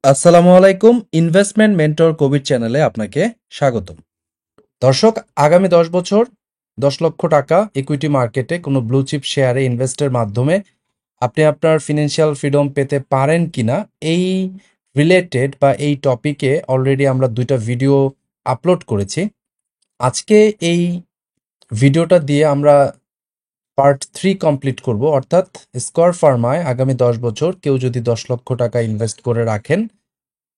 আসসালামু আলাইকুম। Investment mentor কবির চ্যানেলে আপনাকে স্বাগতম। দর্শক, আগামী 10 বছর 10 লক্ষ টাকা ইকুইটি মার্কেটে কোনো ব্লু চিপ শেয়ারে ইনভেস্টের মাধ্যমে আপনি আপনার ফিনান্সিয়াল ফ্রিডম পেতে পারেন কিনা, এই রিলেটেড বা এই টপিকে অলরেডি আমরা 2টা ভিডিও আপলোড করেছি। আজকে এই ভিডিওটা দিয়ে আমরা পার্ট 3 কমপ্লিট করব, অর্থাৎ স্কয়ার ফার্মায় আগামী 10 বছর কেউ যদি 10 লক্ষ টাকা ইনভেস্ট করে রাখেন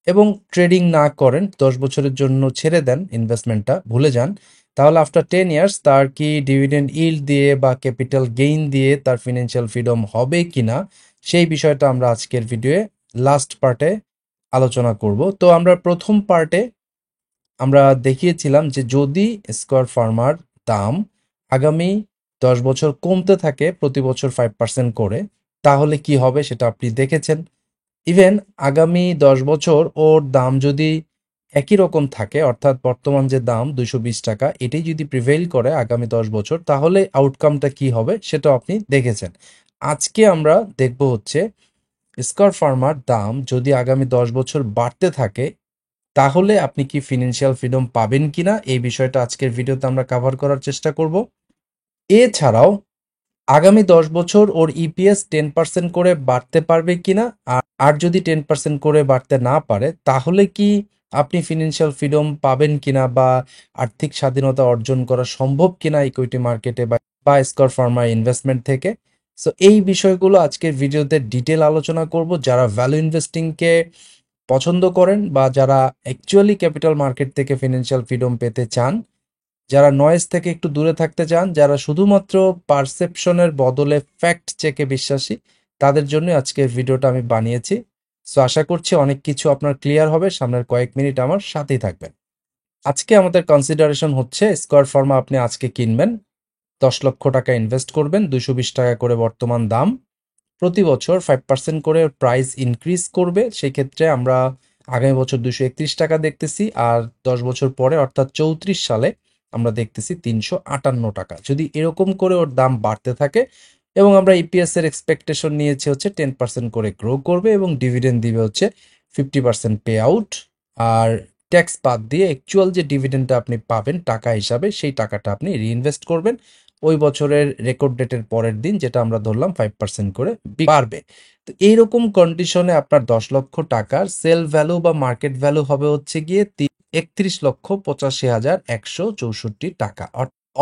এবং ট্রেডিং না করেন, 10 বছরের জন্য ছেড়ে দেন, ইনভেস্টমেন্টটা ভুলে যান, তাহলে আফটার 10 ইয়ার্স তার কি ডিভিডেন্ড ইল্ড দিয়ে বা ক্যাপিটাল গেইন দিয়ে তার ফিনান্সিয়াল ফ্রিডম হবে কিনা, সেই বিষয়টা আমরা আজকের ভিডিওয়ে লাস্ট পার্টে আলোচনা করব। তো আমরা প্রথম পার্টে আমরা দেখিয়েছিলাম যে যদি স্কয়ার ফার্মার দাম আগামী 10 বছর কমতে থাকে প্রতি বছর 5% করে, তাহলে কি হবে সেটা আপনি দেখেছেন। ইভেন আগামী 10 বছর ওর দাম যদি একই রকম থাকে, অর্থাৎ বর্তমান যে দাম 220 টাকা, এটাই যদি প্রিভেইল করে আগামী 10 বছর, তাহলে আউটকামটা কি হবে সেটাও আপনি দেখেছেন। আজকে আমরা দেখব হচ্ছে স্কয়ার ফার্মার দাম যদি আগামী 10 বছর বাড়তে থাকে, তাহলে আপনি কি ফিনান্সিয়াল ফ্রিডম পাবেন কিনা, এই বিষয়টা আজকের ভিডিওতে আমরা কভার করার চেষ্টা করব। এছাড়াও আগামী 10 বছর ওর ইপিএস 10% করে বাড়তে পারবে কিনা, আর যদি 10% করে বাড়তে না পারে, তাহলে কি আপনি ফিনান্সিয়াল ফ্রিডম পাবেন কিনা বা আর্থিক স্বাধীনতা অর্জন করা সম্ভব কিনা ইকুইটি মার্কেটে বা স্কয়ার ফার্মা ইনভেস্টমেন্ট থেকে। সো এই বিষয়গুলো আজকের ভিডিওতে ডিটেল আলোচনা করব। যারা ভ্যালু ইনভেস্টিংকে পছন্দ করেন বা যারা অ্যাকচুয়ালি ক্যাপিটাল মার্কেট থেকে ফিনান্সিয়াল ফ্রিডম পেতে চান, যারা নয়েজ থেকে একটু দূরে থাকতে চান, যারা শুধুমাত্র পারসেপশনের বদলে ফ্যাক্ট চেকে বিশ্বাসী, তাদের জন্য আজকের ভিডিওটা আমি বানিয়েছি। সো আশা করছি অনেক কিছু আপনার ক্লিয়ার হবে। সামনের কয়েক মিনিট আমার সাথেই থাকবেন। আজকে আমাদের কনসিডারেশন হচ্ছে স্কয়ার ফার্মা আপনি আজকে কিনবেন, 10 লক্ষ টাকা ইনভেস্ট করবেন, 220 টাকা করে বর্তমান দাম, প্রতি বছর 5% করে প্রাইস ইনক্রিজ করবে। সেই ক্ষেত্রে আমরা আগামী বছর 231 টাকা দেখতেছি, আর 10 বছর পরে অর্থাৎ 34 সালে আমরা দেখতেছি 358 টাকা। যদি এরকম করে ওর দাম বাড়তে থাকে এবং আমরা ইপিএস এর এক্সপেকটেশন নিয়েছি হচ্ছে 10% করে গ্রো করবে এবং ডিভিডেন্ড দিবে হচ্ছে 50% পে আউট, আর ট্যাক্স বাদ দিয়ে অ্যাকচুয়াল যে ডিভিডেন্ডটা আপনি পাবেন টাকা হিসাবে, সেই টাকাটা আপনি রিইনভেস্ট করবেন ওই বছরের রেকর্ড ডেটের পরের দিন, যেটা আমরা ধরলাম 5% করে বাড়বে। তো এইরকম কন্ডিশনে আপনার 10 লক্ষ টাকার সেল ভ্যালু বা মার্কেট ভ্যালু হবে হচ্ছে গিয়ে 31,85,164 টাকা।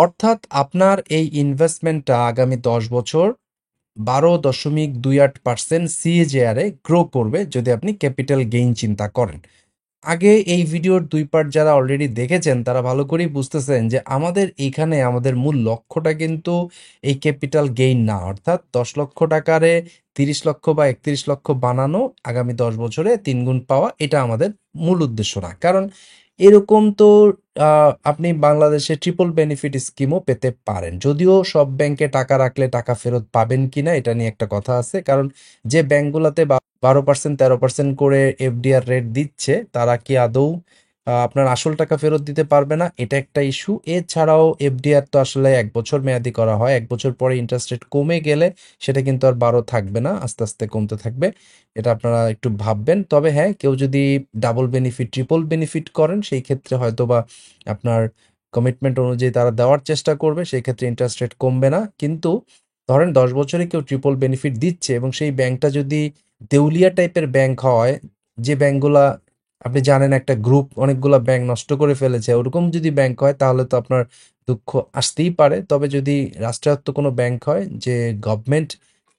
অর্থাৎ আপনার এই ইনভেস্টমেন্টটা আগামী 10 বছর 12.28% সিএজিআরে গ্রো করবে যদি আপনি ক্যাপিটাল গেইন চিন্তা করেন। আগে এই ভিডিওর 2 পার্ট যারা অলরেডি দেখেছেন তারা ভালো করেই বুঝতেছেন যে আমাদের এইখানে আমাদের মূল লক্ষ্যটা কিন্তু এই ক্যাপিটাল গেইন না, অর্থাৎ 10 লক্ষ টাকারে 30 লক্ষ বা 31 লক্ষ বানানো, আগামী 10 বছরে 3 গুণ পাওয়া, এটা আমাদের মূল উদ্দেশ্য না। কারণ এরকম তো আপনি বাংলাদেশে ট্রিপল বেনিফিট স্কিমও পেতে পারেন, যদিও সব ব্যাংকে টাকা রাখলে টাকা ফেরত পাবেন কিনা এটা নিয়ে একটা কথা আছে। কারণ যে ব্যাংকগুলোতে 12% 13% করে এফডিআর রেট দিচ্ছে, তারা কি আদৌ আপনার আসল টাকা ফেরত দিতে পারবে না, এটা একটা ইস্যু। এছাড়াও এফডিআর তো আসলে 1 বছর মেয়াদি করা হয়, 1 বছর পরে ইন্টারেস্ট রেট কমে গেলে সেটা কিন্তু আর 12 থাকবে না, আস্তে আস্তে কমতে থাকবে। এটা আপনারা একটু ভাববেন। তবে হ্যাঁ, কেউ যদি ডাবল বেনিফিট ট্রিপল বেনিফিট করেন, সেই ক্ষেত্রে হয়তো বা আপনার কমিটমেন্ট অনুযায়ী তারা দেওয়ার চেষ্টা করবে, সেই ক্ষেত্রে ইন্টারেস্ট রেট কমবে না। কিন্তু ধরেন 10 বছরে কেউ ট্রিপল বেনিফিট দিচ্ছে এবং সেই ব্যাংকটা যদি দেউলিয়া টাইপের ব্যাংক হয়, যে ব্যাংকগুলা আপনি জানেন একটা গ্রুপ অনেকগুলা ব্যাংক নষ্ট করে ফেলেছে, ওরকম যদি ব্যাংক হয় তাহলে তো আপনার দুঃখ আসতেই পারে। তবে যদি রাষ্ট্রায়ত্ত কোনো ব্যাংক হয় যে গভর্নমেন্ট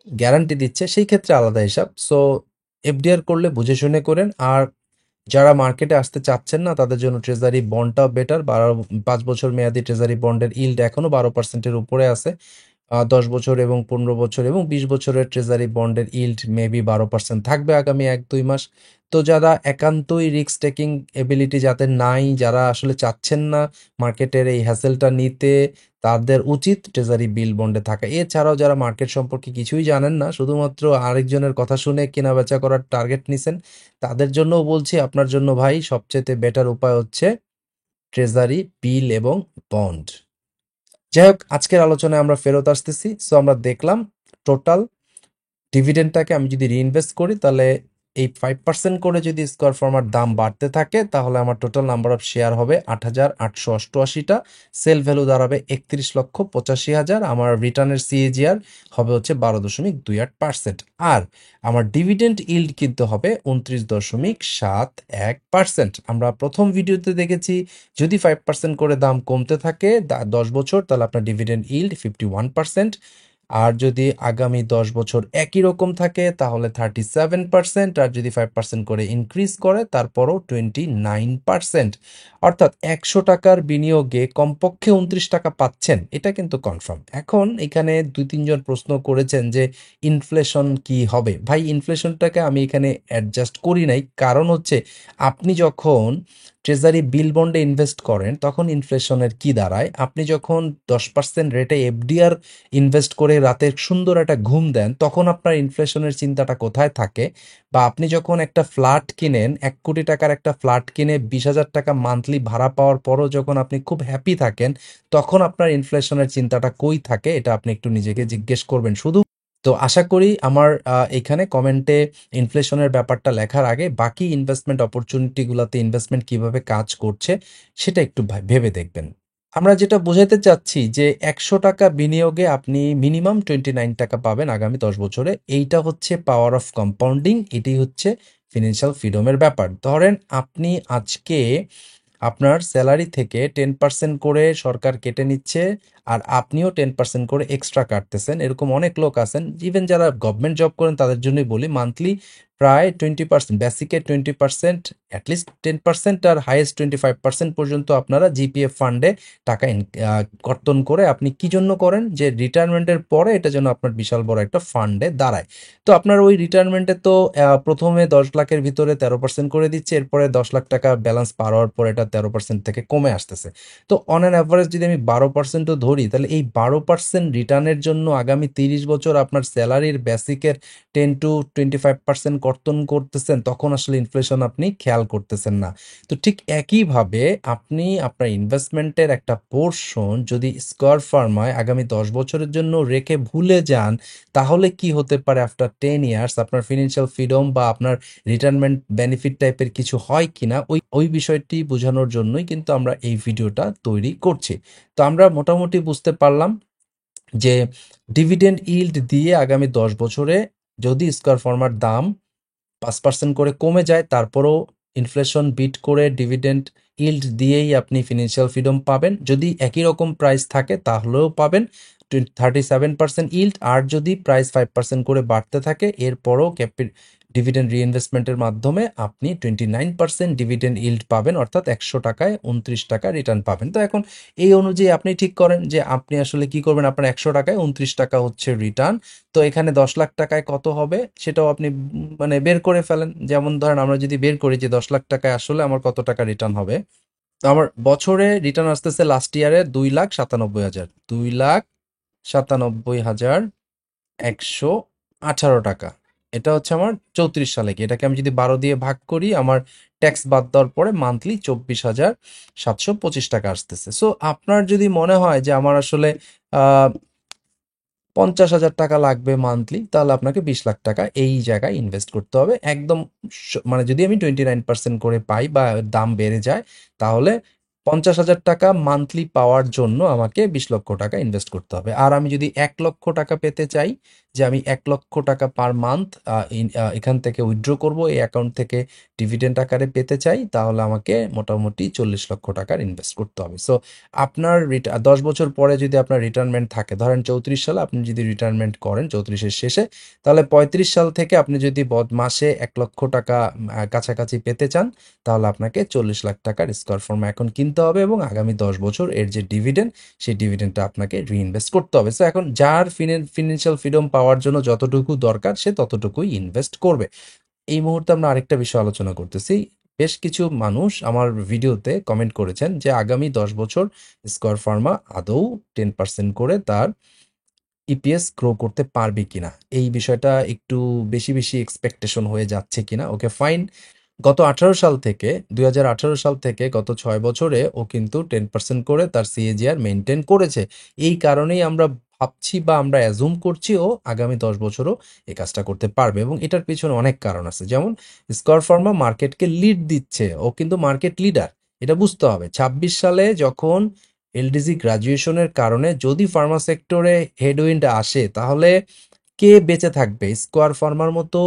গ্যারান্টি দিচ্ছে, সেই ক্ষেত্রে আলাদা হিসাব। সো এফডিআর করলে বুঝে শুনে করেন। আর যারা মার্কেটে আসতে চাচ্ছেন না তাদের জন্য ট্রেজারি বন্ডটাও বেটার। 5 বছর মেয়াদি ট্রেজারি বন্ডের ইল্ড এখনো 12%-এর উপরে আছে। 10 বছর এবং 15 বছর এবং 20 বছরের ট্রেজারি বন্ডের ইল্ড মেবি 12% থাকবে আগামী 1-2 মাস। তো যারা একান্তই রিস্ক টেকিং এবিলিটি যাদের নাই, যারা আসলে চাচ্ছেন না মার্কেটের এই হ্যাসেলটা নিতে, তাদের উচিত ট্রেজারি বিল বন্ডে থাকা। এছাড়াও যারা মার্কেট সম্পর্কে কিছুই জানেন না, শুধুমাত্র আরেকজনের কথা শুনে কেনা বেচা করার টার্গেট নিছেন, তাদের জন্যও বলছি, আপনার জন্য ভাই সবচেয়ে বেটার উপায় হচ্ছে ট্রেজারি বিল এবং বন্ড। যাই হোক, আজকের আলোচনায় আমরা ফেরত আসতেছি। সো আমরা দেখলাম টোটাল ডিভিডেন্ডটাকে আমি যদি রিইনভেস্ট করি তাহলে এই 5% করে যদি স্কোয়ার ফার্মার দাম বাড়তে থাকে তাহলে আমার টোটাল নাম্বার অফ শেয়ার হবে 8,888টা, সেল ভ্যালু দাঁড়াবে 31,85,000, আমার রিটার্নের সিএজিআর হবে হচ্ছে 12.28%, আর আমার ডিভিডেন্ড ইল্ড কিন্তু হবে 29.71%। আমরা প্রথম ভিডিওতে দেখেছি যদি 5% করে দাম কমতে থাকে 10 বছর, তাহলে আপনার ডিভিডেন্ড ইল্ড 51%, আর যদি আগামী 10 বছর একই রকম থাকে তাহলে 37%, আর যদি 5% করে ইনক্রিজ করে তারপরও 29%। অর্থাৎ 100 টাকার বিনিয়োগে কমপক্ষে 29 টাকা পাচ্ছেন, এটা কিন্তু কনফার্ম। এখন এখানে 2-3 জন প্রশ্ন করেছেন যে ইনফ্লেশন কি হবে। ভাই, ইনফ্লেশনটাকে আমি এখানে অ্যাডজাস্ট করি নাই, কারণ হচ্ছে আপনি যখন ট্রেজারি বিল বন্ডে ইনভেস্ট করেন তখন ইনফ্লেশনের কি দাঁড়ায়, আপনি যখন 10% রেটে এফডিআর ইনভেস্ট করে রাতে সুন্দর একটা ঘুম দেন তখন আপনার ইনফ্লেশনের চিন্তাটা কোথায় থাকে, বা আপনি যখন একটা ফ্ল্যাট কিনেন 1 কোটি টাকার একটা ফ্ল্যাট কিনে 20,000 টাকা মান্থলি ভাড়া পাওয়ার পরও যখন আপনি খুব হ্যাপি থাকেন তখন আপনার ইনফ্লেশনের চিন্তাটা কই থাকে, এটা আপনি একটু নিজেকে জিজ্ঞেস করবেন শুধু। তো আশা করি আমার এখানে কমেন্টে ইনফ্লেশনের ব্যাপারটা লেখার আগে বাকি ইনভেস্টমেন্ট অপরচুনিটিগুলোতে ইনভেস্টমেন্ট কিভাবে কাজ করছে সেটা একটু ভেবে দেখবেন। আমরা যেটা বোঝাতে চাচ্ছি যে 100 টাকা বিনিয়োগে আপনি মিনিমাম 29 টাকা পাবেন আগামী 10 বছরে। এইটা হচ্ছে পাওয়ার অফ কম্পাউন্ডিং, এটি হচ্ছে ফিনান্সিয়াল ফ্রিডমের ব্যাপার। ধরেন আপনি আজকে আপনার স্যালারি থেকে 10% করে সরকার কেটে নিচ্ছে, আর আপনিও 10% করে এক্সট্রা কাটতেছেন। এরকম অনেক লোক আছেন, ইভেন যারা গভর্নমেন্ট জব করেন তাদের জন্যই বলি, মান্থলি প্রায় 20%, বেসিকে 20%, অ্যাটলিস্ট 10%, আর হাইয়েস্ট 25% পর্যন্ত আপনারা জিপিএফ ফান্ডে টাকা কর্তন করে আপনি কি জন্য করেন, যে রিটায়ারমেন্টের পরে এটা যেন আপনার বিশাল বড় একটা ফান্ডে দাঁড়ায়। তো আপনার ওই রিটায়ারমেন্টে তো প্রথমে 10 লাখের ভিতরে 13% করে দিচ্ছে, এরপরে 10 লাখ টাকা ব্যালেন্স পার হওয়ার পর এটা 13% থেকে কমে আসতেছে। তো অন অ্যান অ্যাভারেজ যদি আমি 12%ও ধরি তাহলে এই 12% রিটার্নের জন্য আগামী 30 বছর আপনার স্যালারির বেসিকের 10 to 25% কর্তন করতেছেন, তখন আসলে ইনফ্লেশন আপনি খেয়াল করতেছেন না। তো ঠিক একইভাবে আপনি আপনার ইনভেস্টমেন্টের একটা পোর্শন যদি স্কোয়ার ফার্মায় আগামী 10 বছরের জন্য রেখে ভুলে যান তাহলে কি হতে পারে আফটার 10 ইয়ার্স, আপনার ফিনান্সিয়াল ফ্রিডম বা আপনার রিটায়ারমেন্ট বেনিফিট টাইপের কিছু হয় কিনা, ওই বিষয়টি বোঝানোর জন্যই কিন্তু আমরা এই ভিডিওটা তৈরি করছি। তো আমরা মোটামুটি বুঝতে পারলাম যে ডিভিডেন্ড ইল্ড দিয়ে আগামী 10 বছরে যদি স্কোয়ার ফার্মার দাম 5% করে কমে যায় তারপরও ইনফ্লেশন বিট করে ডিভিডেন্ড ইল্ড দিয়েই আপনি ফিনান্সিয়াল ফ্রিডম পাবেন। যদি একই রকম প্রাইস থাকে তাহলেও পাবেন 37% ইল্ড, আর যদি প্রাইস 5% করে বাড়তে থাকে এরপরও ডিভিডেন্ড রিইনভেস্টমেন্টের মাধ্যমে আপনি 29% ডিভিডেন্ড ইল্ড পাবেন, অর্থাৎ 100 টাকায় 29 টাকা রিটার্ন পাবেন। তো এখন এই অনুযায়ী আপনি ঠিক করেন যে আপনি আসলে কি করবেন, আপনার 100 টাকায় 29 টাকা হচ্ছে রিটার্ন। তো এখানে 10 লাখ টাকায় কত হবে সেটাও আপনি মানে বের করে ফেলেন। যেমন ধরেন আমরা যদি বের করি যে 10 লাখ টাকায় আসলে আমার কত টাকা রিটার্ন হবে, তো আমার বছরে রিটার্ন আসতেছে লাস্ট ইয়ারে 2,97,000, 2,97,118 টাকা। এটা হচ্ছে আমার 34 সালে কি, এটাকে আমি যদি 12 দিয়ে ভাগ করি আমার ট্যাক্স বাদ দেওয়ার পরে মান্থলি 24,725 টাকা আসতেছে। সো আপনার যদি মনে হয় যে আমার আসলে 50,000 টাকা লাগবে মান্থলি, তাহলে আপনাকে 20 লাখ টাকা এই জায়গায় ইনভেস্ট করতে হবে একদম। মানে যদি আমি 29% করে পাই বা দাম বেড়ে যায় তাহলে 50,000 টাকা মান্থলি পাওয়ার জন্য আমাকে 20 লক্ষ টাকা ইনভেস্ট করতে হবে। আর আমি যদি 1 লক্ষ টাকা পেতে চাই, যে আমি 1 লক্ষ টাকা পার মান্থ এখান থেকে উইথড্র করব, এই অ্যাকাউন্ট থেকে ডিভিডেন্ড আকারে পেতে চাই, তাহলে আমাকে মোটামুটি 40 লক্ষ টাকার ইনভেস্ট করতে হবে। সো আপনার 10 বছর পরে যদি আপনার রিটায়ারমেন্ট থাকে, ধরেন 34 সালে আপনি যদি রিটায়ারমেন্ট করেন 34-এর শেষে, তাহলে 35 সাল থেকে আপনি যদি মাসে 1 লক্ষ টাকা কাছাকাছি পেতে চান তাহলে আপনাকে 40 লাখ টাকার স্কোয়ার ফার্ম এখন কিনতে হবে, এবং আগামী 10 বছর এর যে ডিভিডেন্ড সেই ডিভিডেন্ডটা আপনাকে রিইনভেস্ট করতে হবে। সো এখন যার ফিনান্সিয়াল ফ্রিডম পাওয়ার জন্য যতটুকু দরকার সে ততটুকুই ইনভেস্ট করবে। এই মুহূর্তে আমরা আরেকটা বিষয় আলোচনা করতেছি। বেশ কিছু মানুষ আমার ভিডিওতে কমেন্ট করেছেন যে আগামী 10 বছর স্কয়ার ফার্মা আদৌ 10% করে তার ইপিএস গ্রো করতে পারবে কিনা, এই বিষয়টা একটু বেশি বেশি এক্সপেকটেশন হয়ে যাচ্ছে কিনা। ওকে ফাইন, গত 2018 সাল থেকে গত 6 বছরে ও কিন্তু 10% করে তার সিএজিআর মেনটেন করেছে। এই কারণেই আমরা ভাবছি বা আমরা অ্যাজুম করছি ও আগামী 10 বছরও এই কাজটা করতে পারবে, এবং এটার পিছনে অনেক কারণ আছে। যেমন স্কয়ার ফার্মা মার্কেটকে লিড দিচ্ছে, ও কিন্তু মার্কেট লিডার, এটা বুঝতে হবে। 26 সালে যখন এলডিসি গ্রাজুয়েশনের কারণে যদি ফার্মা সেক্টরে হেডউইন্ড আসে, তাহলে কে বেঁচে থাকবে? স্কয়ার ফার্মার মতো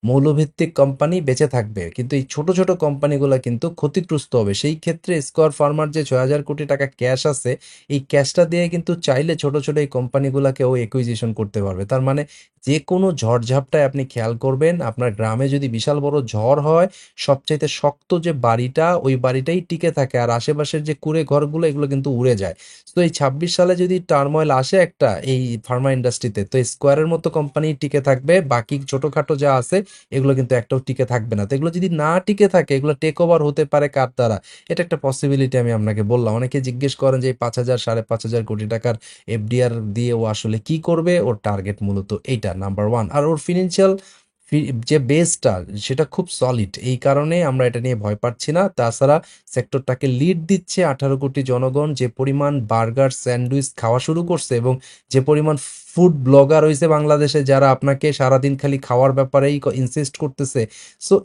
মৌলভিত্তিক কোম্পানি বেঁচে থাকবে, কিন্তু এই ছোট ছোট কোম্পানিগুলো কিন্তু ক্ষতিগ্রস্ত হবে। সেই ক্ষেত্রে স্কয়ার ফার্মার যে 6,000 কোটি টাকা ক্যাশ আছে, এই ক্যাশটা দিয়ে কিন্তু চাইলে ছোট ছোট এই কোম্পানিগুলোকে ও একুইজিশন করতে পারবে। তার মানে যে কোনো ঝড়ঝাপটায় আপনি খেয়াল করবেন, আপনার গ্রামে যদি বিশাল বড় ঝড় হয়, সবচাইতে শক্ত যে বাড়িটা, ওই বাড়িটাই টিকে থাকে, আর আশেপাশের যে কুঁড়ে ঘরগুলো এগুলো কিন্তু উড়ে যায়। তো এই 26 সালে যদি টার্মোয়েল আসে একটা এই ফার্মা ইন্ডাস্ট্রিতে, তো স্কোয়ারের মতো কোম্পানি টিকে থাকবে, বাকি ছোটখাটো যা আছে এগুলো কিন্তু একটাও টিকে থাকবে না। তো এগুলো যদি না টিকে থাকে, এগুলো টেক ওভার হতে পারে কার দ্বারা? এটা একটা পসিবিলিটি আমি আপনাকে বললাম। অনেকে জিজ্ঞেস করেন যে এই 5,000 5,500 কোটি টাকার এফডিআর দিয়ে ও আসলে কি করবে? ওর টার্গেট মূলত এইটা, নাম্বার ওয়ান। আর ওর ফিনান্সিয়াল যে বেসটা সেটা খুব সলিড, এই কারণে আমরা এটা নিয়ে ভয় পাচ্ছি না। তাছাড়া সেক্টরটাকে লিড দিচ্ছে 18 কোটি জনগণ, যে পরিমাণ বার্গার স্যান্ডউইচ খাওয়া শুরু করছে, এবং যে পরিমাণ ফুড ব্লগার হয়েছে বাংলাদেশে, যারা আপনাকে সারাদিন খালি খাওয়ার ব্যাপারেই ইনসিস্ট করতেছে। সো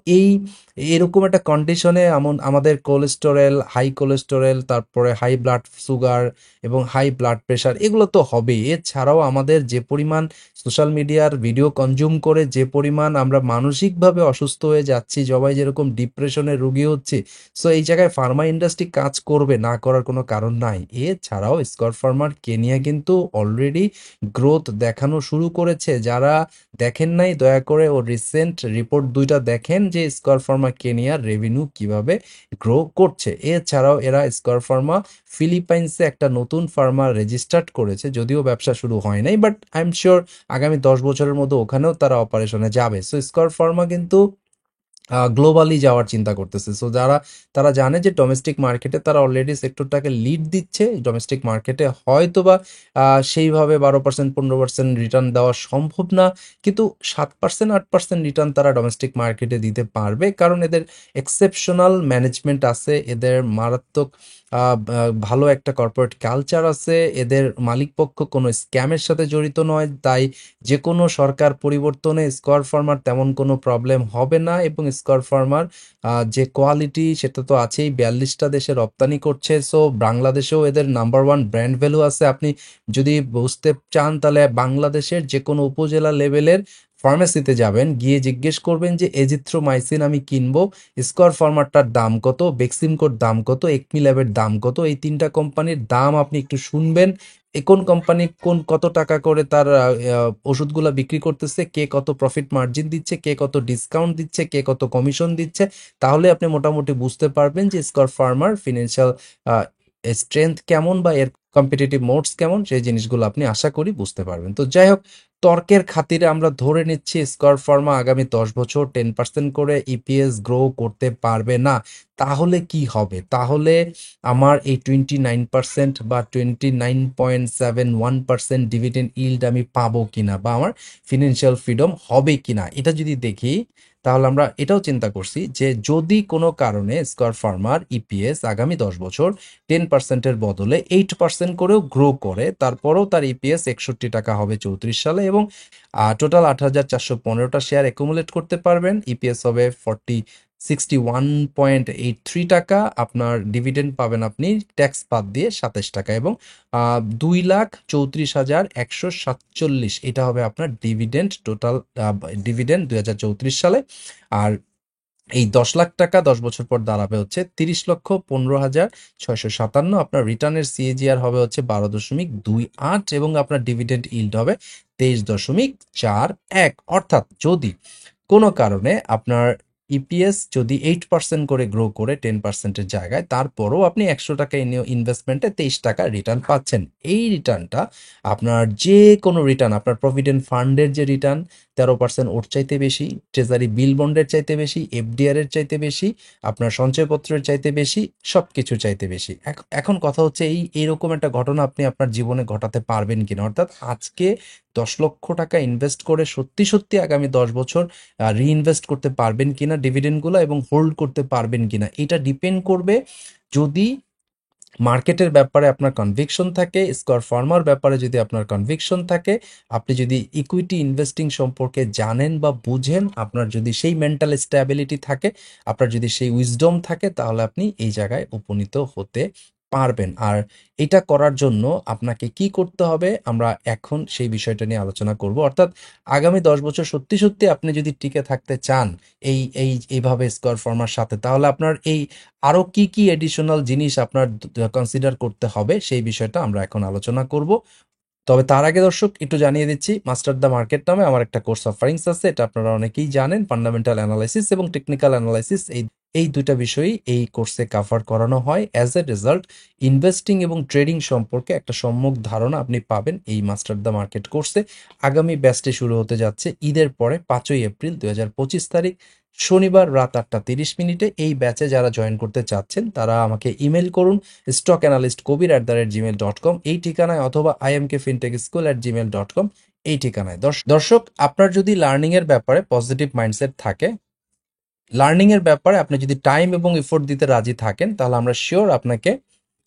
এরকম একটা কন্ডিশনে আমাদের কোলেস্টেরল, হাই কোলেস্টেরল, তারপরে হাই ব্লাড সুগার এবং হাই ব্লাড প্রেশার, এগুলো তো হবে। এছাড়াও আমাদের যে পরিমাণ সোশ্যাল মিডিয়ার ভিডিও কনজিউম করে যে পরিমাণ আমরা মানসিকভাবে অসুস্থ হয়ে যাচ্ছি, সবাই যেরকম ডিপ্রেশনের রোগী হচ্ছে, সো এই জায়গায় ফার্মা ইন্ডাস্ট্রি কাজ করবে, না করার কোনো কারণ নাই। এছাড়াও স্কট ফার্মার কেনিয়া কিন্তু অলরেডি গ্রোথ দেখানো শুরু করেছে। যারা দেখেন নাই, দয়া করে ও রিসেন্ট রিপোর্ট দুইটা দেখেন যে স্কট ফার্মা কেনিয়ার রেভিনিউ কিভাবে গ্রো করছে। এছাড়াও এরা স্কট ফার্মা ফিলিপাইন্সে একটা নতুন ফার্মা রেজিস্টার্ড করেছে, যদিও ব্যবসা শুরু হয় নাই, বাট আই এম শিওর আগামী 10 বছরের মধ্যে ওখানেও তারা অপারেশনে যাবে। সো স্কট ফার্মা কিন্তু গ্লোবালি যাওয়ার চিন্তা করতেছে। সো তারা জানে যে ডোমেস্টিক মার্কেটে তারা অলরেডি সেক্টরটাকে লিড দিচ্ছে। ডোমেস্টিক মার্কেটে হয়তোবা সেইভাবে 12% 15% রিটার্ন দেওয়া সম্ভব না, কিন্তু 7% 8% রিটার্ন তারা ডোমেস্টিক মার্কেটে দিতে পারবে, কারণ এদের এক্সেপশনাল ম্যানেজমেন্ট আছে, এদের মারাত্মক ভালো একটা কর্পোরেট কালচার আছে, এদের মালিকপক্ষ কোনো স্ক্যামের সাথে জড়িত নয়। তাই যে কোনো সরকার পরিবর্তনে স্কয়ার ফার্মার তেমন কোনো প্রবলেম হবে না, এবং স্কয়ার ফার্মার যে কোয়ালিটি সেটা তো আছেই, 42টা দেশে রপ্তানি করছে। সো বাংলাদেশেও এদের নাম্বার ওয়ান ব্র্যান্ড ভ্যালু আছে। আপনি যদি বুঝতে চান, তাহলে বাংলাদেশের যে কোনো উপজেলা লেভেলের ফার্মেসিতে যাবেন, গিয়ে জিজ্ঞেস করবেন যে এজিথ্রোমাইসিন আমি কিনবো, স্কয়ার ফার্মারটার দাম কত, বেক্সিমকোর দাম কত, একমিল্যাবের দাম কত, এই তিনটা কোম্পানির দাম আপনি একটু শুনবেন। কোন কোম্পানি কত টাকা করে তার ওষুধগুলা বিক্রি করতেছে, কে কত প্রফিট মার্জিন দিচ্ছে, কে কত ডিসকাউন্ট দিচ্ছে, কে কত কমিশন দিচ্ছে, তাহলে আপনি মোটামুটি বুঝতে পারবেন যে স্কয়ার ফার্মার ফিনান্সিয়াল স্ট্রেংথ কেমন বা এর কম্পিটিটিভ মোডস কেমন, সেই জিনিসগুলো আপনি আশা করি বুঝতে পারবেন। তো যাই হোক, তর্কের খাতিরে আমরা ধরে নিচ্ছি স্কয়ার ফার্মা আগামী 10 বছর 10% করে ইপিএস গ্রো করতে পারবে না। তাহলে কি হবে? তাহলে আমার এই 29% বা 29.71% ডিভিডেন্ড ইল্ড আমি পাবো কিনা, বা আমার ফিনান্সিয়াল ফ্রিডম হবে কিনা, এটা যদি দেখি, তাহলে আমরা এটাও চিন্তা করছি যে যদি কোনো কারণে স্কয়ার ফার্মার ইপিএস আগামী 10 বছর 10%-এর বদলে 8% করেও গ্রো করে, তারপরেও তার ইপিএস 61 টাকা হবে 34 সালে, এবং টোটাল 8,415টা শেয়ার অ্যাকুমুলেট করতে পারবেন। ইপিএস হবে 61.83 টাকা। আপনার ডিভিডেন্ড পাবেন আপনি ট্যাক্স বাদ দিয়ে 27 টাকা, এবং 2,34,147, এটা হবে আপনার ডিভিডেন্ড, টোটাল ডিভিডেন্ড 2034 সালে। আর এই 10 লাখ টাকা 10 বছর পর দাঁড়াবে হচ্ছে 30,15,657। আপনার রিটার্নের সিএজিআর হবে হচ্ছে 12.28, এবং আপনার ডিভিডেন্ড ইল্ড হবে 23.41। অর্থাৎ যদি কোনো কারণে আপনার ইপিএস যদি 8% করে গ্রো করে 10%-এর জায়গায়, তারপরও আপনি 100 টাকা ইনভেস্টমেন্টে 23 টাকা রিটার্ন পাচ্ছেন। এই রিটার্নটা আপনার যে কোনো রিটার্ন, আপনার প্রভিডেন্ট ফান্ডের যে রিটার্ন 13% ওর চাইতে বেশি, ট্রেজারি বিল বন্ডের চাইতে বেশি, এফডিআর এর চাইতে বেশি, আপনার সঞ্চয়পত্রের চাইতে বেশি, সব কিছুর চাইতে বেশি। এখন কথা হচ্ছে এইরকম একটা ঘটনা আপনি আপনার জীবনে ঘটাতে পারবেন কিনা, অর্থাৎ আজকে 10 লক্ষ টাকা ইনভেস্ট করে সত্যি সত্যি আগামী 10 বছর রিইনভেস্ট করতে পারবেন কিনা ডিভিডেন্ডগুলো, এবং হোল্ড করতে পারবেন কিনা, এটা ডিপেন্ড করবে যদি মার্কেটের ব্যাপারে আপনার কনভিকশন থাকে, স্কোয়ার ফার্মার ব্যাপারে যদি আপনার কনভিকশন থাকে, আপনি যদি ইকুইটি ইনভেস্টিং সম্পর্কে জানেন বা বুঝেন, আপনার যদি সেই মেন্টাল স্ট্যাবিলিটি থাকে, আপনার যদি সেই উইজডম থাকে, তাহলে আপনি এই জায়গায় উপনীত হতে পারবেন। আর এটা করার জন্য আপনাকে কি করতে হবে আমরা এখন সেই বিষয়টা নিয়ে আলোচনা করব। অর্থাৎ আগামী 10 বছর সত্যি সত্যি আপনি যদি টিকে থাকতে চান এইভাবে স্কোয়ার ফার্মার সাথে, তাহলে আপনার এই আরো কি কি এডিশনাল জিনিস আপনার কনসিডার করতে হবে সেই বিষয়টা আমরা এখন আলোচনা করব। তবে তার আগে দর্শক একটু জানিয়ে দিচ্ছি, মাস্টার দ্য মার্কেট নামে আমার একটা কোর্স অফারিংস আছে। এটা আপনারা অনেকেই জানেন। ফান্ডামেন্টাল অ্যানালাইসিস এবং টেকনিক্যাল অ্যানালাইসিস এই দুইটা বিষয়ই এই কোর্সে কাভার করানো হয়। অ্যাজ এ রেজাল্ট ইনভেস্টিং এবং ট্রেডিং সম্পর্কে একটা সম্যক ধারণা আপনি পাবেন এই মাস্টার দ্য মার্কেট কোর্সে। আগামী ব্যাচটি শুরু হতে যাচ্ছে ঈদের পরে 5ই এপ্রিল 2025 তারিখ শনিবার রাত 8:30 এই ব্যাচে যারা জয়েন করতে চাচ্ছেন তারা আমাকে ইমেল করুন stockanalyst@gmail.com এই ঠিকানায়, অথবা imkfintechschool@gmail.com এই ঠিকানায়। দর্শক, আপনার যদি লার্নিং এর ব্যাপারে পজিটিভ মাইন্ডসেট থাকে, লার্নিং এর ব্যাপারে আপনি যদি টাইম এবং এফোর্ট দিতে রাজি থাকেন, তাহলে আমরা শিওর আপনাকে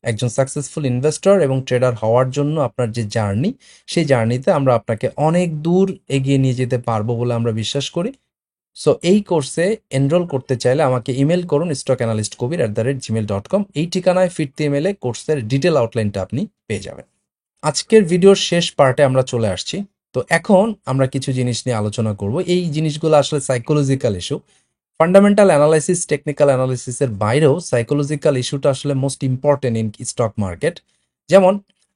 একজন সাকসেসফুল ইনভেস্টর এবং ট্রেডার হওয়ার জন্য আপনার যে জার্নি, সেই জার্নিতে আমরা আপনাকে অনেক দূর এগিয়ে নিয়ে যেতে পারবো বলে আমরা বিশ্বাস করি। সো এই কোর্সে এনরোল করতে চাইলে আমাকে ইমেল করুন stockanalystkobir@gmail.com এই ঠিকানায় ফিরতি ইমেলে কোর্সের ডিটেল আউটলাইনটা আপনি পেয়ে যাবেন। আজকের ভিডিওর শেষ পার্টে আমরা চলে আসছি। তো এখন আমরা কিছু জিনিস নিয়ে আলোচনা করব। এই জিনিসগুলো আসলে psychological issue. Fundamental analysis, technical অ্যানালাইসিসের বাইরেও সাইকোলজিক্যাল ইস্যুটা আসলে most important in stock market. যেমন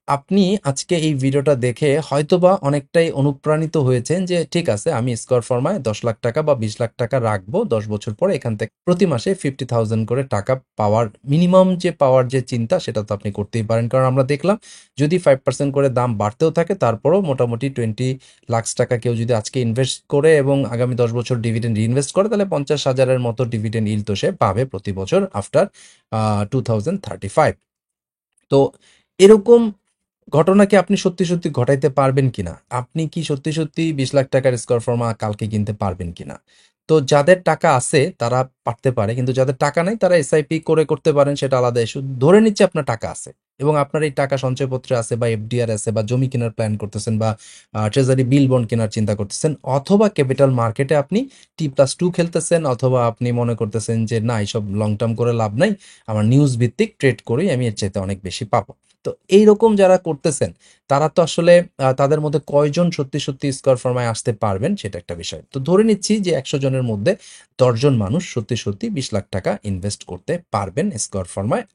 আপনি আজকে এই ভিডিওটা দেখে হয়তোবা অনেকটাই অনুপ্রাণিত হয়েছেন যে ঠিক আছে, আমি স্কোয়ার ফার্মায় 10 লাখ টাকা বা 20 লাখ টাকা রাখবো, 10 বছর পরে এখান থেকে প্রতি মাসে 50,000 করে টাকা পাওয়ার, মিনিমাম যে পাওয়ার যে চিন্তা, সেটা তো আপনি করতেই পারেন। কারণ আমরা দেখলাম যদি 5% করে দাম বাড়তেও থাকে, তারপরেও মোটামুটি 20 লাখ টাকা কেউ যদি আজকে ইনভেস্ট করে এবং আগামী 10 বছর ডিভিডেন্ড রিইনভেস্ট করে, তাহলে 50,000-এর মতো ডিভিডেন্ড ইল তো সে পাবে প্রতি বছর আফটার 2035। তো এরকম ঘটনা কি আপনি সত্যি সত্যি ঘটাইতে পারবেন কিনা? আপনি কি সত্যি সত্যি 20 লাখ টাকার স্কোয়ার ফার্মা কালকে কিনতে পারবেন কিনা? তো যাদের টাকা আছে তারা পারতে পারে, কিন্তু যাদের টাকা নাই তারা এসআইপি করে করতে পারেন, সেটা আলাদা ইস্যু। ধরে নিচ্ছে আপনার টাকা আছে এবং আপনার এই টাকা সঞ্চয়পত্রে আছে বা এফডিআর আছে বা জমি কেনার প্ল্যান করতেছেন বা ট্রেজারি বিল বন্ড কেনার চিন্তা করতেছেন, অথবা ক্যাপিটাল মার্কেটে আপনি T+2 খেলতেছেন, অথবা আপনি মনে করতেছেন যে না, এইসব লং টার্ম করে লাভ নাই, আমার নিউজ ভিত্তিক ট্রেড করেই আমি এর চাইতে অনেক বেশি পাবো। তো এইরকম যারা করতেছেন তারা তো আসলে তাদের মধ্যে কয়জন সত্যি সত্যি স্কোয়ার ফার্মায় আসতে পারবেন সেটা একটা বিষয়। তো ধরে নিচ্ছি যে 100 জনের মধ্যে 10 জন মানুষ সত্যি সত্যি 20 লাখ টাকা ইনভেস্ট করতে পারবেন স্কোয়ার ফার্মায়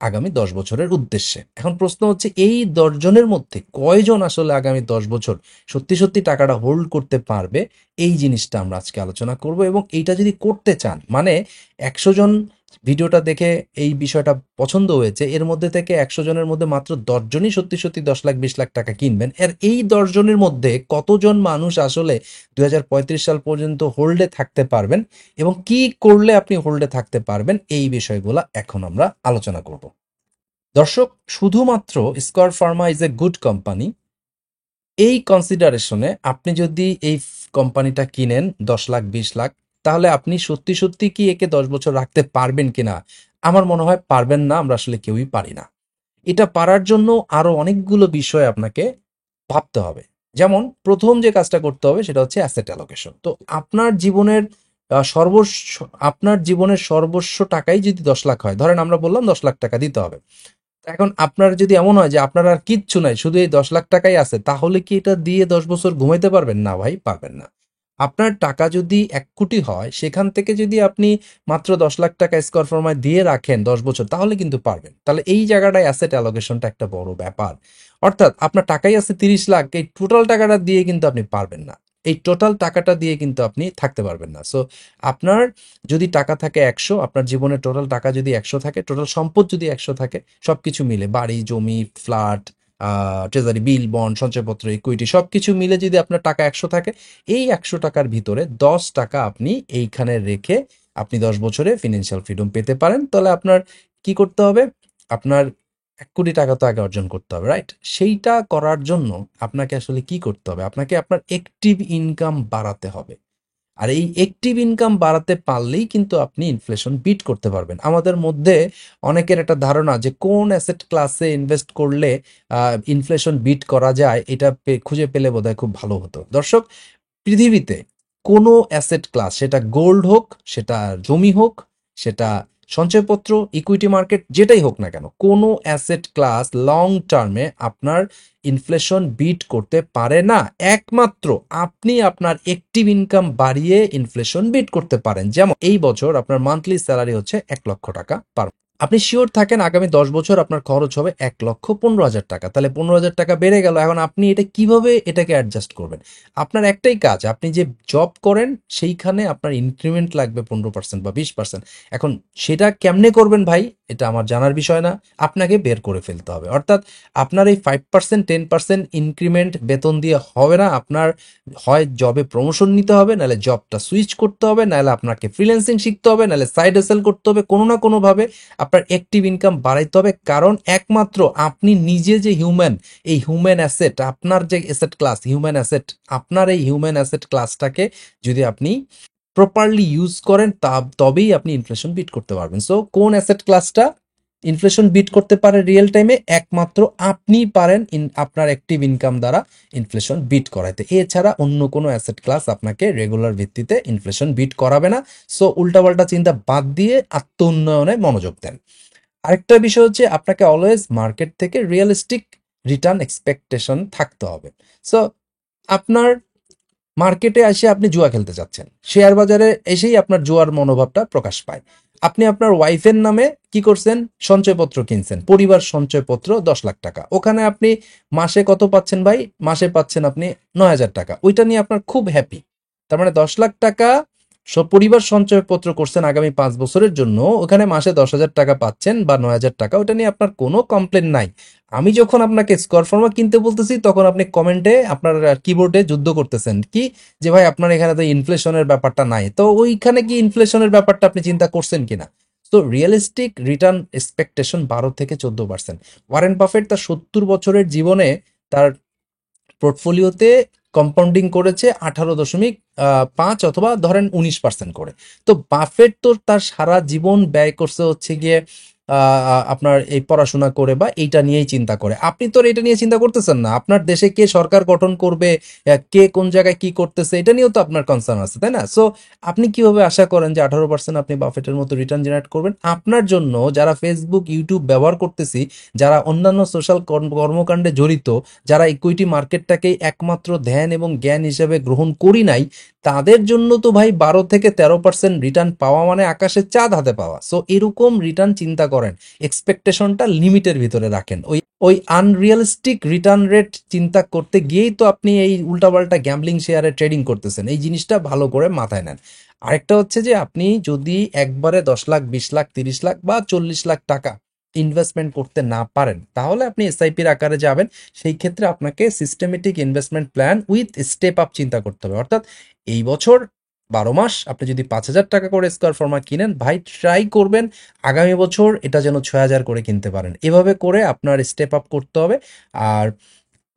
আগামী 10 বছরের উদ্দেশ্যে। এখন প্রশ্ন হচ্ছে, এই 10 জনের মধ্যে কয়জন আসলে আগামী 10 বছর সত্যি সত্যি টাকাটা হোল্ড করতে পারবে? এই জিনিসটা আমরা আজকে আলোচনা করব। এবং এইটা যদি করতে চান, মানে 100 জন ভিডিওটা দেখে এই বিষয়টা পছন্দ হয়েছে, এর মধ্যে থেকে 100 জনের মধ্যে মাত্র 10 জনই সত্যি সত্যি 10 লাখ 20 লাখ টাকা কিনবেন। এর এই 10 জনের মধ্যে কতজন মানুষ আসলে 2035 সাল পর্যন্ত হোল্ডে থাকতে পারবেন এবং কি করলে আপনি হোল্ডে থাকতে পারবেন, এই বিষয়গুলো এখন আমরা আলোচনা করব। দর্শক, শুধুমাত্র square Pharma is a good company এই কনসিডারেশনে আপনি যদি এই কোম্পানিটা কিনেন 10 লাখ 20 লাখ, তাহলে আপনি সত্যি সত্যি কি একে 10 বছর রাখতে পারবেন কিনা? আমার মনে হয় পারবেন না। আমরা আসলে কেউই পারি না। এটা পারার জন্য আরো অনেকগুলো বিষয় আপনাকে ভাবতে হবে। যেমন প্রথম যে কাজটা করতে হবে সেটা হচ্ছে অ্যাসেট অ্যালোকেশন। তো আপনার জীবনের সর্বস্ব, আপনার জীবনের সর্বস্ব টাকাই যদি 10 লাখ হয়, ধরেন আমরা বললাম 10 লাখ টাকা দিতে হবে। এখন আপনার যদি এমন হয় যে আপনার আর কিচ্ছু নাই, শুধু এই 10 লাখ টাকাই আছে, তাহলে কি এটা দিয়ে 10 বছর ঘুমাইতে পারবেন? না ভাই, পারবেন না। আপনার টাকা যদি 1 কোটি হয়, সেখান থেকে যদি আপনি মাত্র 10 লাখ টাকা স্কোয়ার ফার্মায় দিয়ে রাখেন 10 বছর, তাহলে কিন্তু পারবেন। তাহলে এই জায়গাটায় অ্যাসেট অ্যালোকেশনটা একটা বড় ব্যাপার। অর্থাৎ আপনার টাকাই আছে 30 লাখ, এই টোটাল টাকাটা দিয়ে কিন্তু আপনি পারবেন না। এই টোটাল টাকাটা দিয়ে কিন্তু আপনি থাকতে পারবেন না। সো আপনার যদি টাকা থাকে 100, আপনার জীবনের টোটাল টাকা যদি 100 থাকে, টোটাল সম্পদ যদি 100 থাকে, সবকিছু মিলে বাড়ি, জমি, ফ্ল্যাট, ট্রেজারি বিল, বন্ড, সঞ্চয়পত্র, ইকুইটি সবকিছু মিলে যদি আপনার টাকা 100 থাকে, এই 100 টাকার ভিতরে 10 টাকা আপনি এইখানে রেখে আপনি 10 বছরে ফিনান্সিয়াল ফ্রিডম পেতে পারেন। তাহলে আপনার কি করতে হবে? আপনার 1 কোটি টাকা তো আগে অর্জন করতে হবে, রাইট? সেইটা করার জন্য আপনাকে আসলে কি করতে হবে? আপনাকে আপনার অ্যাক্টিভ ইনকাম বাড়াতে হবে। আর এই অ্যাক্টিভ ইনকাম বাড়াতে পারলেই কিন্তু আপনি ইনফ্লেশন বিট করতে পারবেন। আমাদের মধ্যে অনেকের একটা ধারণা যে কোন অ্যাসেট ক্লাসে ইনভেস্ট করলে ইনফ্লেশন বিট করা যায়, এটা খুঁজে পেলে বোধহয় খুব ভালো হতো। দর্শক, পৃথিবীতে কোনো অ্যাসেট ক্লাস, সেটা গোল্ড হোক, সেটা জমি হোক, সেটা সঞ্চয়পত্র, ইকুইটি মার্কেট, যেটাই হোক না কেন, কোনো অ্যাসেট ক্লাস লং টার্মে আপনার ইনফ্লেশন বিট করতে পারে না। একমাত্র আপনি আপনার অ্যাক্টিভ ইনকাম বাড়িয়ে ইনফ্লেশন বিট করতে পারেন। যেমন এই বছর আপনার মান্থলি স্যালারি হচ্ছে 1 লক্ষ টাকা পার, আপনি শিওর থাকেন আগামী 10 বছর আপনার খরচ হবে 1,15,000 টাকা, তাহলে 15,000 টাকা বেড়ে গেল। এখন আপনি এটা কিভাবে এটাকে অ্যাডজাস্ট করবেন? আপনার একটাই কাজ, আপনি যে জব করেন সেইখানে আপনার ইনক্রিমেন্ট লাগবে 15% বা 20%। এখন সেটা কেমনে করবেন ভাই, এটা আমার জানার বিষয় না, আপনাকে বের করে ফেলতে হবে। অর্থাৎ আপনার এই 5% 10% ইনক্রিমেন্ট বেতন দিয়ে হবে না, আপনার হয় জবে প্রমোশন নিতে হবে, নাহলে জবটা সুইচ করতে হবে, নাহলে আপনাকে ফ্রিল্যান্সিং শিখতে হবে, নাহলে সাইড হাসেল করতে হবে, কোনো না কোনোভাবে আপনার অ্যাক্টিভ ইনকাম বাড়াইতে হবে। কারণ একমাত্র আপনি নিজে যে হিউম্যান, এই হিউম্যান অ্যাসেট, আপনার যে অ্যাসেট ক্লাস হিউম্যান অ্যাসেট, আপনার এই হিউম্যান অ্যাসেট ক্লাসটাকে যদি আপনি প্রপারলি ইউজ করেন তবেই আপনি ইনফ্লেশন বিট করতে পারবেন। সো কোন অ্যাসেট ক্লাসটা ইনফ্লেশন বিট করতে পারে রিয়েল টাইমে? একমাত্র আপনি পারেন আপনার অ্যাক্টিভ ইনকাম দ্বারা ইনফ্লেশন বিট করাইতে। এছাড়া অন্য কোনো অ্যাসেট ক্লাস আপনাকে রেগুলার ভিত্তিতে ইনফ্লেশন বিট করাবে না। সো উল্টাপাল্টা চিন্তা বাদ দিয়ে আত্ম উন্নয়নে মনোযোগ দেন। আরেকটা বিষয় হচ্ছে আপনাকে অলওয়েজ মার্কেট থেকে রিয়েলিস্টিক রিটার্ন এক্সপেকটেশন থাকতে হবে। সো আপনার মার্কেটে এসে আপনি জুয়া খেলতে চাচ্ছেন, শেয়ার বাজারে এসেই আপনার জুয়ার মনোভাবটা প্রকাশ পায়। আপনি আপনার ওয়াইফের নামে কি করছেন, সঞ্চয়পত্র কিনছেন, পরিবার সঞ্চয়পত্র 10 লাখ টাকা, ওখানে আপনি মাসে কত পাচ্ছেন ভাই? মাসে পাচ্ছেন আপনি 9,000 টাকা, ওইটা নিয়ে আপনার খুব হ্যাপি। তার মানে 10 লাখ টাকা পরিবার সঞ্চয়পত্র করছেন আগামী 5 বছরের জন্য, ওখানে মাসে 10,000 টাকা পাচ্ছেন বা 9,000 টাকা, ওটা নিয়ে আপনার কোনো কমপ্লেন নাই। আমি যখন আপনাকে স্কোয়ার ফর্মা কিনতে বলতেছি তখন আপনি কমেন্টে আপনার কিবোর্ডে যুদ্ধ করতেছেন কি, যে ভাই আপনার এখানে তো ইনফ্লেশনের ব্যাপারটা নাই, তো ওইখানে কি ইনফ্লেশনের ব্যাপারটা আপনি চিন্তা করছেন কিনা? তো রিয়েলিস্টিক রিটার্ন এক্সপেকটেশন 12 থেকে 14%। ওয়ারেন বাফেট তার 70 বছরের জীবনে তার পোর্টফোলিওতে কম্পাউন্ডিং করেছে 18.5 অথবা ধরেন 19% করে। তো বাফেট তো তার সারা জীবন ব্যয় করছে হচ্ছে গিয়ে আপনার এই পড়াশোনা করে বা এইটা নিয়েই চিন্তা করে। আপনি তো আর এটা নিয়ে চিন্তা করতেছেন না, আপনার দেশে কে সরকার গঠন করবে, কে কোন জায়গায় কি করতেছে, এটা নিয়েও তো আপনার কনসার্ন আছে, তাই না? সো আপনি কিভাবে আশা করেন যে 18% আপনি বাফেটের মতো রিটার্ন জেনারেট করবেন? আপনার জন্য যারা ফেসবুক ইউটিউব ব্যবহার করতেছি, যারা অন্যান্য সোশ্যাল কর্মকাণ্ডে জড়িত, যারা ইকুইটি মার্কেটটাকেই একমাত্র ধ্যান এবং জ্ঞান হিসেবে গ্রহণ করি নাই, তাদের জন্য তো ভাই 12 থেকে 13% রিটার্ন পাওয়া মানে আকাশের চাঁদ হাতে পাওয়া। সো এরকম রিটার্ন চিন্তা করেন, এক্সপেকটেশনটা লিমিটের ভিতরে রাখেন। ওই ওই আনরিয়ালিস্টিক রিটার্ন রেট চিন্তা করতে গিয়েই তো আপনি এই উল্টাপাল্টা গ্যাম্বলিং শেয়ারে ট্রেডিং করতেছেন। এই জিনিসটা ভালো করে মাথায় নেন। আরেকটা হচ্ছে যে আপনি যদি একবারে 10 লাখ, 20 লাখ, 30 লাখ বা 40 লাখ টাকা ইনভেস্টমেন্ট করতে না পারেন, তাহলে আপনি এসআইপির আকারে যাবেন। সেই ক্ষেত্রে আপনাকে systematic investment plan with step up চিন্তা করতে হবে। অর্থাৎ এই বছর 12 মাস আপনি যদি 5,000 টাকা করে স্কোয়ার ফর্মা কিনেন, ভাই ট্রাই করবেন আগামী বছর এটা যেন 6,000 করে কিনতে পারেন। এভাবে করে আপনার স্টেপ আপ করতে হবে। আর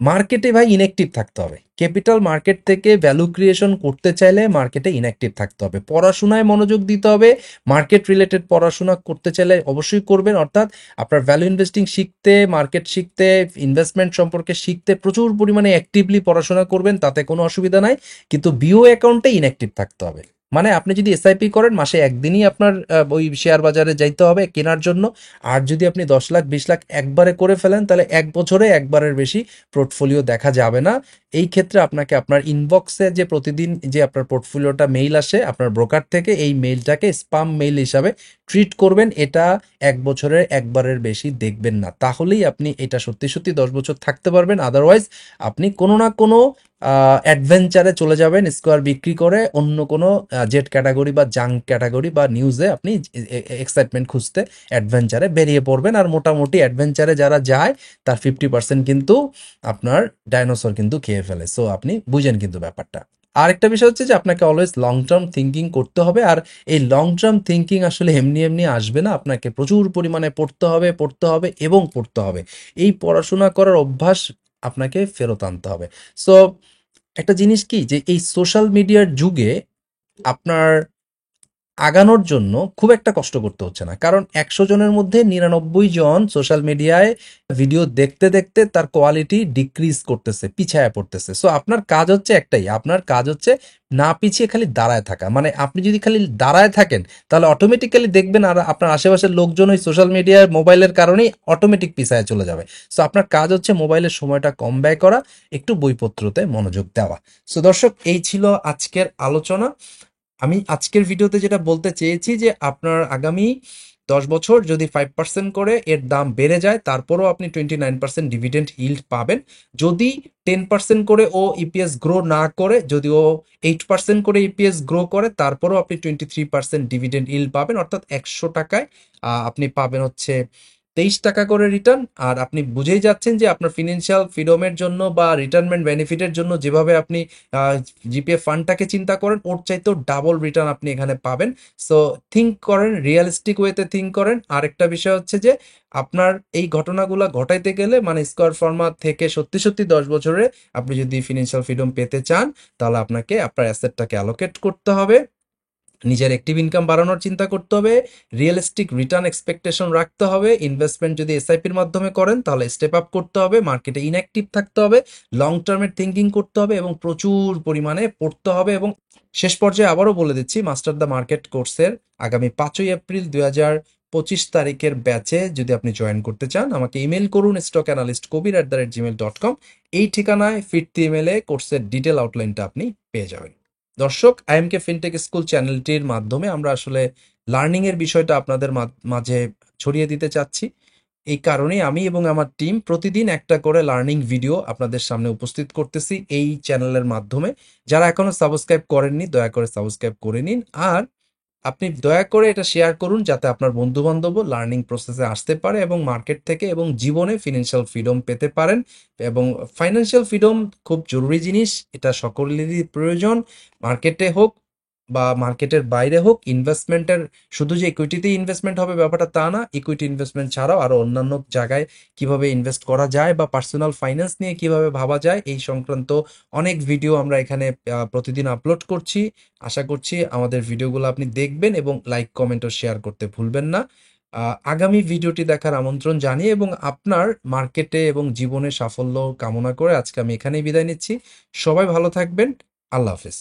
মার্কেটে ভাই ইনঅ্যাক্টিভ থাকতে হবে। ক্যাপিটাল মার্কেট থেকে ভ্যালু ক্রিয়েশন করতে চাইলে মার্কেটে ইনঅ্যাক্টিভ থাকতে হবে, পড়াশোনায় মনোযোগ দিতে হবে। মার্কেট রিলেটেড পড়াশোনা করতে চাইলে অবশ্যই করবেন, অর্থাৎ আপনার ভ্যালু ইনভেস্টিং শিখতে, মার্কেট শিখতে, ইনভেস্টমেন্ট সম্পর্কে শিখতে প্রচুর পরিমাণে অ্যাক্টিভলি পড়াশোনা করবেন, তাতে কোনো অসুবিধা নাই। কিন্তু বিও অ্যাকাউন্টে ইনঅ্যাক্টিভ থাকতে হবে। মানে আপনি যদি এসআইপি করেন, মাসে একদিনই আপনার ওই শেয়ার বাজারে যাইতে হবে কেনার জন্য। আর যদি আপনি 10 লাখ 20 লাখ একবারে করে ফেলেন, তাহলে 1 বছরে একবারের বেশি পোর্টফোলিও দেখা যাবে না। এই ক্ষেত্রে আপনাকে আপনার ইনবক্সে যে প্রতিদিন যে আপনার পোর্টফোলিওটা মেইল আসে আপনার ব্রোকার থেকে, এই মেইলটাকে স্পাম মেইল হিসাবে ট্রিট করবেন। এটা 1 বছরে একবারের বেশি দেখবেন না, তাহলেই আপনি এটা সত্যি সত্যি 10 বছর থাকতে পারবেন। আদারওয়াইজ আপনি কোনো না কোনো অ্যাডভেঞ্চারে চলে যাবেন স্কোয়ার বিক্রি করে, অন্য কোনো জেট ক্যাটাগরি বা জাঙ্ক ক্যাটাগরি বা নিউজে আপনি এক্সাইটমেন্ট খুঁজতে অ্যাডভেঞ্চারে বেরিয়ে পড়বেন। আর মোটামুটি অ্যাডভেঞ্চারে যারা যায় তার 50% কিন্তু আপনার ডাইনোসর কিন্তু খেয়ে ফেলে। সো আপনি বুঝেন কিন্তু ব্যাপারটা। আরেকটা বিষয় হচ্ছে যে আপনাকে অলওয়েজ লং টার্ম থিঙ্কিং করতে হবে। আর এই লং টার্ম থিঙ্কিং আসলে এমনি এমনি আসবে না, আপনাকে প্রচুর পরিমাণে পড়তে হবে, পড়তে হবে এবং পড়তে হবে। এই পড়াশোনা করার অভ্যাস আপনাকে ফেরত আনতে হবে। সো একটা জিনিস কি, যে এই সোশ্যাল মিডিয়ার যুগে আপনার আগানোর জন্য খুব একটা কষ্ট করতে হচ্ছে না, কারণ 100 জনের মধ্যে 99 জন সোশ্যাল মিডিয়ায় ভিডিও দেখতে দেখতে তার কোয়ালিটি ডিক্রিজ করতেছে, পিছায়া পড়তেছে। সো আপনার কাজ হচ্ছে একটাই, আপনার কাজ হচ্ছে না পিছিয়ে খালি দাঁড়ায় থাকা। মানে আপনি যদি খালি দাঁড়ায় থাকেন তাহলে অটোমেটিক্যালি দেখবেন আর আপনার আশেপাশের লোকজন ওই সোশ্যাল মিডিয়ার মোবাইলের কারণেই অটোমেটিক পিছায় চলে যাবে। সো আপনার কাজ হচ্ছে মোবাইলের সময়টা কম ব্যয় করা, একটু বইপত্রতে মনোযোগ দেওয়া। সো দর্শক, এই ছিল আজকের আলোচনা। আমি আজকের ভিডিওতে যেটা বলতে চেয়েছি যে আপনার আগামী 10 বছর যদি 5% করে এর দাম বেড়ে যায়, তারপরও আপনি 29% ডিভিডেন্ড ইল্ড পাবেন। যদি 10% করে ও ইপিএস গ্রো না করে, যদি ও 8% করে ইপিএস গ্রো করে, তারপরও আপনি 23% ডিভিডেন্ড ইল্ড পাবেন। অর্থাৎ 100 টাকায় আপনি পাবেন হচ্ছে 23 টাকা করে রিটার্ন। আর আপনি বুঝেই যাচ্ছেন যে আপনার ফিনান্সিয়াল ফ্রিডমের জন্য বা রিটায়ারমেন্ট বেনিফিটের জন্য যেভাবে আপনি জিপিএফ ফান্ডটাকে চিন্তা করেন, ওর চাইতেও ডাবল রিটার্ন আপনি এখানে পাবেন। সো থিঙ্ক করেন, রিয়েলিস্টিক ওয়েতে থিঙ্ক করেন। আরেকটা বিষয় হচ্ছে যে আপনার এই ঘটনাগুলো ঘটাইতে গেলে মানে স্কোয়ার ফার্মা থেকে সত্যি সত্যি 10 বছরে আপনি যদি ফিনান্সিয়াল ফ্রিডম পেতে চান, তাহলে আপনাকে আপনার অ্যাসেটটাকে অ্যালোকেট করতে হবে, নিজের অ্যাক্টিভ ইনকাম বাড়ানোর চিন্তা করতে হবে, রিয়েলিস্টিক রিটার্ন এক্সপেকটেশন রাখতে হবে। ইনভেস্টমেন্ট যদি এসআইপির মাধ্যমে করেন তাহলে স্টেপ আপ করতে হবে, মার্কেটে ইনঅ্যাক্টিভ থাকতে হবে, লং টার্মের থিঙ্কিং করতে হবে এবং প্রচুর পরিমাণে পড়তে হবে। এবং শেষ পর্যায়ে আবারও বলে দিচ্ছি, মাস্টার দ্য মার্কেট কোর্সের আগামী 5ই এপ্রিল 2025 তারিখের ব্যাচে যদি আপনি জয়েন করতে চান, আমাকে ইমেল করুন stockanalyst@gmail.com। এই ঠিকানায় ফিরতি ইমেলে কোর্সের ডিটেল আউটলাইনটা আপনি পেয়ে যাবেন। দর্শক, আইএমকে ফিনটেক স্কুল চ্যানেলটির মাধ্যমে আমরা আসলে লার্নিং এর বিষয়টা আপনাদের মাঝে ছড়িয়ে দিতে চাচ্ছি। এই কারণেই আমি এবং আমার টিম প্রতিদিন একটা করে লার্নিং ভিডিও আপনাদের সামনে উপস্থিত করতেছি এই চ্যানেলের মাধ্যমে। যারা এখনো সাবস্ক্রাইব করেননি, দয়া করে সাবস্ক্রাইব করে নিন। আর আপনি দয়া করে এটা শেয়ার করুন যাতে আপনার বন্ধু বান্ধবও লার্নিং প্রসেসে আসতে পারে এবং মার্কেট থেকে এবং জীবনে ফিনান্সিয়াল ফ্রিডম পেতে পারেন। এবং ফাইন্যান্সিয়াল ফ্রিডম খুব জরুরি জিনিস, এটা সকলেরই প্রয়োজন। মার্কেটে হোক বা মার্কেটের বাইরে হোক, ইনভেস্টমেন্টের শুধু যে ইকুইটিতেই ইনভেস্টমেন্ট হবে ব্যাপারটা তা না, ইকুইটি ইনভেস্টমেন্ট ছাড়াও আরো অন্যান্য জায়গায় কিভাবে ইনভেস্ট করা যায় বা পার্সোনাল ফাইন্যান্স নিয়ে কিভাবে ভাবা যায়, এই সংক্রান্ত অনেক ভিডিও আমরা এখানে প্রতিদিন আপলোড করছি। আশা করছি আমাদের ভিডিওগুলো আপনি দেখবেন এবং লাইক, কমেন্ট ও শেয়ার করতে ভুলবেন না। আগামী ভিডিওটি দেখার আমন্ত্রণ জানিয়ে এবং আপনার মার্কেটে এবং জীবনে সাফল্য কামনা করে আজকে আমি এখানেই বিদায় নিচ্ছি। সবাই ভালো থাকবেন। আল্লাহ হাফেজ।